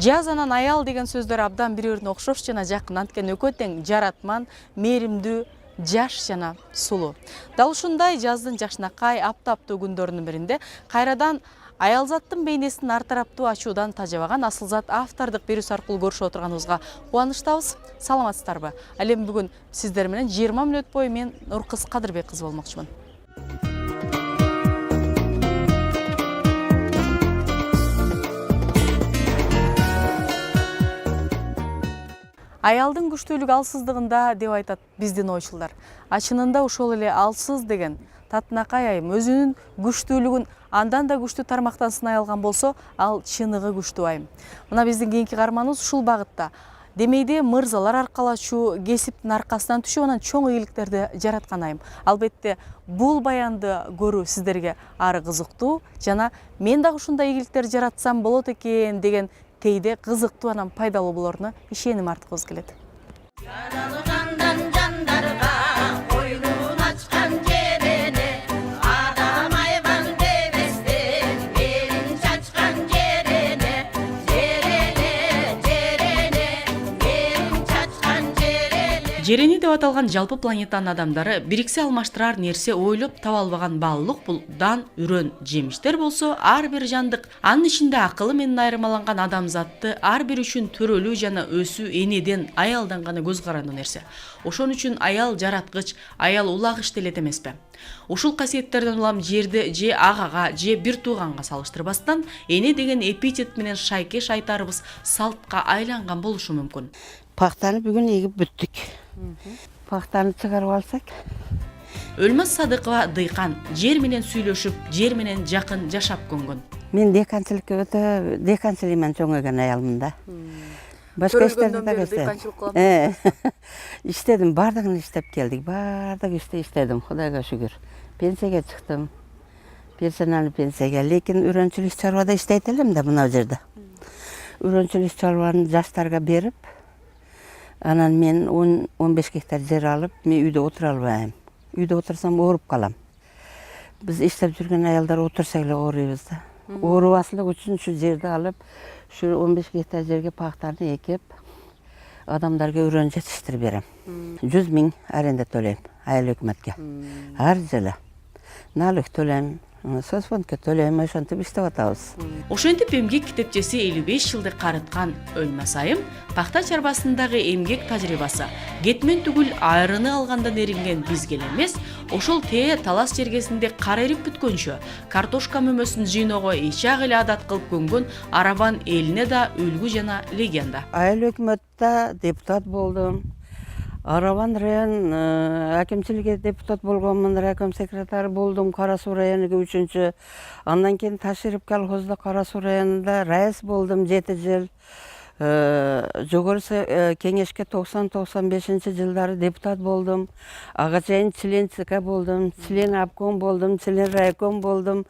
Жаз анан аял деген сөздөр абдан бири-бирине окшош жана жакын, анткени экөө тең жаратман, мээримдүү, жаш жана сулуу. Дал ушундай жаздын жакшынакай аптаптуу күндөрүнүн биринде кайрадан аялзаттын бейнесин ар тараптуу ачуудан тажабаган Асылзат автордук вирус аркылуу көрүшүп отурганыбызга кубанычтабыз. Саламатсыздарбы? Ал эми бүгүн сиздер менен 20 мүнөт бою мен Нуркыз Кадырбек кызы болмокчумун. Аялдын күчтүүлүк алсыздыгында деп айтат биздин ойчулдар. Ачынында ошол эле алсыз деген татынакай айым өзүнүн күчтүүлүгүн андан да күчтүү тармактан сынай алган болсо, ал чыныгы күчтүү айым. Мына биздин кийинки каарманыбыз ушул багытта. Демейде мырзалар аркалачуу, кесиптин аркасынан түшүп анан чоң ийгиликтерди жараткан айым. Албетте бул баянды көрүү сиздерге ары кызыктуу жана мен дагы ушундай ийгиликтер жаратсам болот экен деген кейде кызыктуу анан пайдалуу болоруна ишеним арткыбыз келет. Жерени деп аталган жалпы планетанын адамдары бириксе алмаштырар нерсе ойлоп таба албаган баалуулук бул дан, үрөн, жемиштер болсо ар бир жандык, анын ичинде акылы менен айырмаланган адамзатты ар бир үчүн төрөлүү жана өсүү энеден, аялдан гана көз карандуу нерсе. Ошон үчүн аял жараткыч, аял улагыч делет эмеспи? Ушул касиеттерден улам жерди же агага же бир тууганга салыштырбастан эне деген эпитет менен шайкеш айтарыбыз салтка айланган болушу мүмкүн. Пактаны бүгүн эгип бүттүк. Пактаны чыгарып алсак. Өлмөс Садыкова дыйкан, жер менен сүйлөшүп, жер менен жакын жашап көнгөн. Мен деканчылыкка өтө деканчылыгынан чоңойгон аялмын да. Башка иштерди да эстедим. Иштедим, бардыгын иштеп келдик. Бардык ишти иштедим, Кудайга шүгүр. Пенсияга чыктым. Персоналдуу пенсияга, лекин үрөнчүлүк чарбада иштейт элем да мына жерде. Үрөнчүлүк чарбаны жаштарга берип, анан мен 10-15 гектар жер алып, мен үйдө отура албайм. Үйдө отурсам ооруп калам. Биз иштеп жүргөн аялдар отурса эле оорубуз да. Оорубаслык үчүн ушу жерди алып, ушу 15 гектар жерге пактаны экип, адамдарга үрөн жетиштирип берем. 100 000 аренда төлөйм айыл өкмөткө. Ар жылы. Налог төлөйм, соцфондко төлөйм, ошентип иштеп атабыз. Ошентип эмгек китепчеси 55 жылды карыткан Өлмөс айым пакта чарбасындагы эмгек тажрыйбасы кетмен түгүл айрыны алгандан эринген бизге эмес, ошол тээ талас жергесинде кар эрип бүткөнчө картошка мөмөсүн жыйноого ичак эле адат кылып көнгөн Арабан элине да үлгү жана легенда. Айыл өкмөттө депутат болдум. Арабан район акимчилиги депутат болгонмун, райком секретары болдум, Кара Суу районуга 3-чү. Андан кийин Таширип колхозда Кара Суу районунда раис болдум 7 жыл. Жогору кеңешке 90-95 жылдары депутат болдум. Ага чейин член ЦК болдум, член обком болдум, член райком болдум.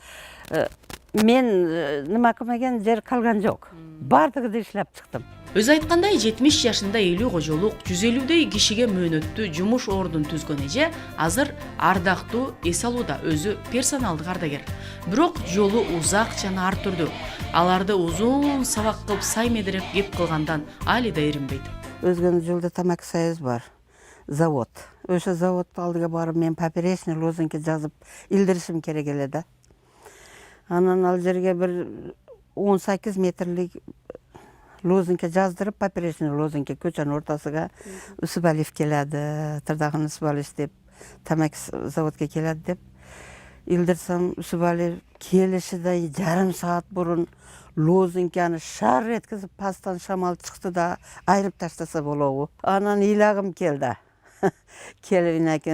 Мен нема кылмаган жер калган жок. Бардыгын иштеп чыктым. Өзү айткандай 70 жашында 50 кожолук, 150дөй кишиге мөөнөттүү жумуш ордун түзгөн эже азыр ардактуу эс алууда, өзү персоналдык ардагер. Бирок жолу узак жана ар түрдүү. Аларды узун сабак кылып сай медереп кеп кылгандан али да эринбейт. Өзгөн жылда Тамак Союз бар. Завод. Ошо заводдун алдыга барып мен поперечный лозунги жазып илдиришим керек эле да. Анан ал жерге бир 18 метрлик лозунги жаздырып, поперечный лозунги көчөнүн ортасыга Усубалиев келеді, Тырдаган Усубалиев деп, Тамак заводка келеді деп илдирсем, Усубалиев келишиде жарым саат бурун лозунги аны шар эткизип пастан шамал чыкты да айырып таштаса болобу. Анан ыйлагым келди. Келип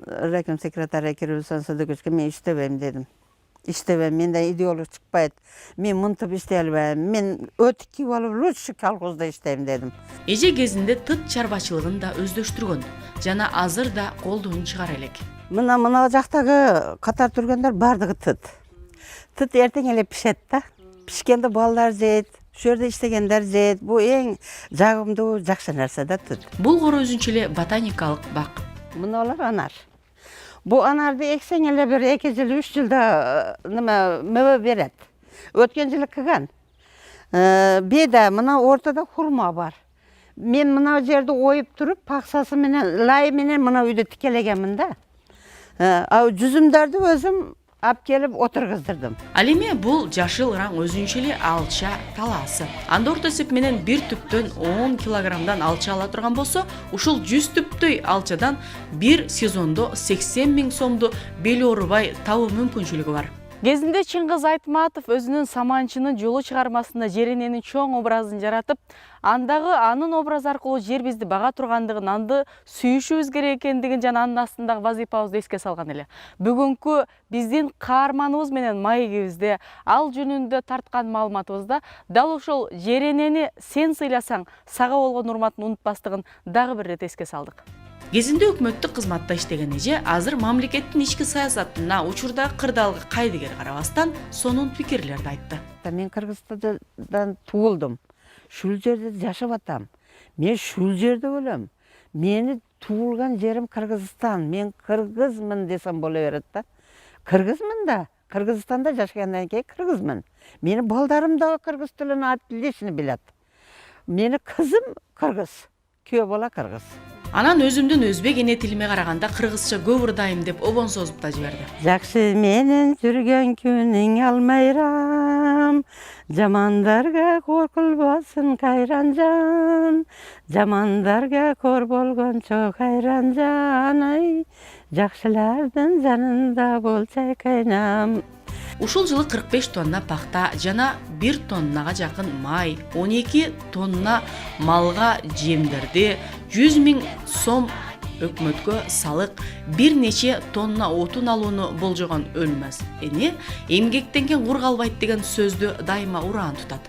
райком секретарь кирип сөздөкөчкө мен иштебейм дедим. Иштебейм, менде идеолог чыкпайт. Мен мынтип иштей албайм. Мен өтүк кийип алып лучше колхозда иштейм дедим. Эже кезинде тыт чарбачылыгын да өздөштүргөн жана азыр да колдон чыгара элек. Мына жактагы катар тургандар бардыгы тыт. Тыт эртең эле пишет да. Пишкенде балдар жейт, ошол жерде иштегендер жейт. Бул эң жагымдуу, жакшы нерсе да тыт. Бул кор өзүнчө эле ботаникалык бак. Мыналар анар. Бу анарды эксең эле бир 2 жыл, 3 жылда мөбө берет. Өткөн жылы кыган. Беда, мына ортада хурма бар. Мен мына жерді ойып тұрып, пақсасы менен, лайы менен мына үйді тікелегенмін да. Ал жүзімдерді өзім ап келіп отырғыздырдым. Ал эми бул жашыл раң өзүнчө алча талаасы. Анда орто эсеп менен 1 түптөн 10 килограммдан алча ала турган болсо, ушул 100 түптөй алчадан бир сезондо 80 000 сомду бели оорубай табуу мүмкүнчүлүгү бар. Кезинде Чыңгыз Айтматов өзүнүн Саманчынын жолу чыгармасында жерененин чоң образын жаратып, андагы анын образы аркылуу жер бизди бага тургандыгын, анды сүйүшүбүз керек экендигин жана анын астындагы вазифабызды эске салган эле. Бүгүнкү биздин каарманыбыз менен маегибизде ал жөнүндө тарткан маалыматыбызда дал ошол жеренени сен сыйласаң сага болгон урматын унутпастыгын дагы бир рет эске салдык. Кезинде өкмөттүк кызматта иштеген эже азыр мамлекеттин ички саясатына учурдагы кырдаалга кайдыгер карабастан сонун пикирлерди айтты. Мен Кыргызстандан туулдум. Шул жерде жашап атам. Мен шул жерде өлөм. Мени туулган жерим Кыргызстан. Мен кыргызмын десем боло берет да. Кыргызмын да. Кыргызстанда жашагандан кийин кыргызмын. Мени балдарым да кыргыз тилин айтылышын билет. Мени кызым кыргыз. Күйөө бала кыргыз. Анан өзүмдүн өзбек эне тилиме караганда кыргызча көп ырдайм деп обон созуп да жиберди. Жакшы менен жүргөн күнүң алмайрам, жамандарга коркулбасын кайран жан, жамандарга кор болгончо кайран жан, ай, жакшылардын жанында болчай кайнам. Ушул жылы 45 тонна пахта жана 1 тоннага жакын май, 12 тонна малга жемдерди, 100 000 сом өкмөткө салык, бир нече тонна отун алууну болжогон Өлмөс эне эмгектенген кур калбайт деген сөздү дайыма ураан тутат.